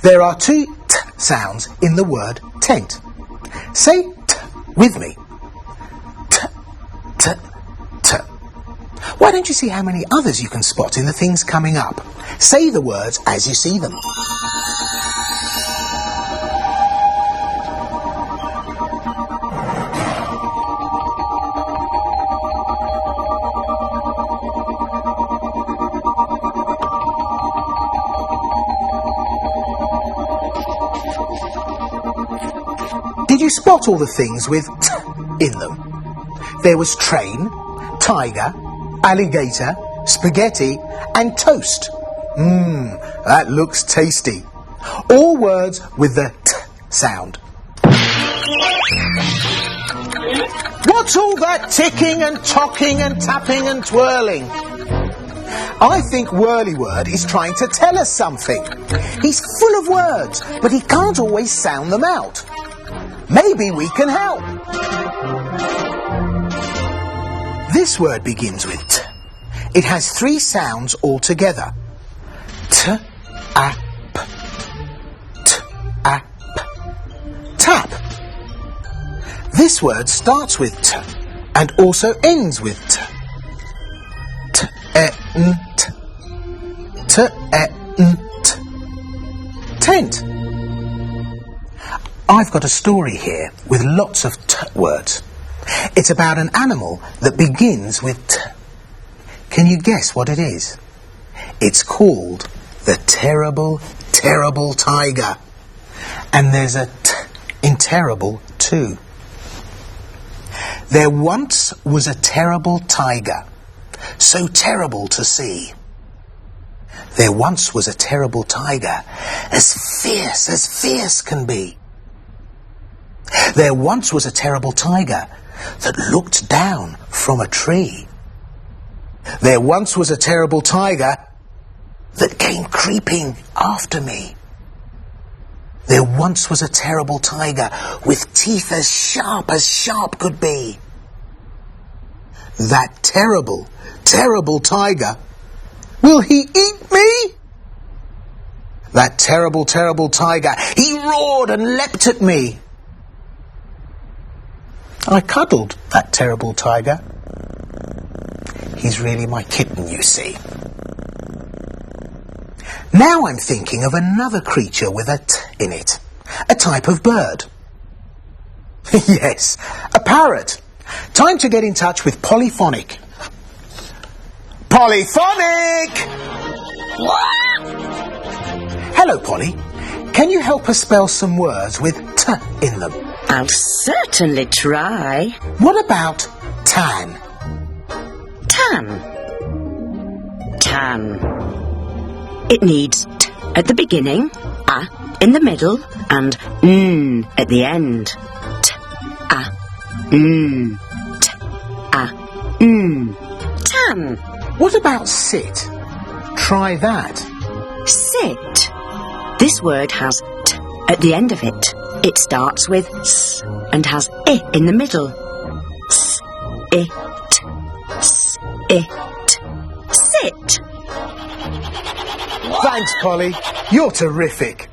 There are two t sounds in the word tent. Say t with me. T, t, t. Why don't you see how many others you can spot in the things coming up? Say the words as you see them. Did you spot all the things with t in them? There was train, tiger, alligator, spaghetti and toast. That looks tasty. All words with the t sound. What's all that ticking and tocking and tapping and twirling? I think Whirlyword is trying to tell us something. He's full of words, but he can't always sound them out. Maybe we can help. This word begins with t. It has three sounds altogether. T, a, p. T, a, p. Tap. This word starts with t and also ends with t. T, e, n, t. T, e, n, t. Tent. I've got a story here with lots of t words. It's about an animal that begins with t. Can you guess what it is? It's called the terrible, terrible tiger. And there's a t in terrible too. There once was a terrible tiger, so terrible to see. There once was a terrible tiger, as fierce can be. There once was a terrible tiger that looked down from a tree. There once was a terrible tiger that came creeping after me. There once was a terrible tiger with teeth as sharp could be. That terrible, terrible tiger, will he eat me? That terrible, terrible tiger, he roared and leapt at me. I cuddled that terrible tiger. He's really my kitten, you see. Now I'm thinking of another creature with a t in it. A type of bird. Yes, a parrot. Time to get in touch with Polyphonic. Polyphonic! Hello, Polly. Can you help us spell some words with t in them? I'll certainly try. What about tan? Tan. Tan. It needs t at the beginning, a in the middle, and n at the end. T, a, n. T, a, n. Tan. What about sit? Try that. Sit. This word has t at the end of it. It starts with s and has I in the middle. S, it, s, it. Sit. Thanks, Polly. You're terrific.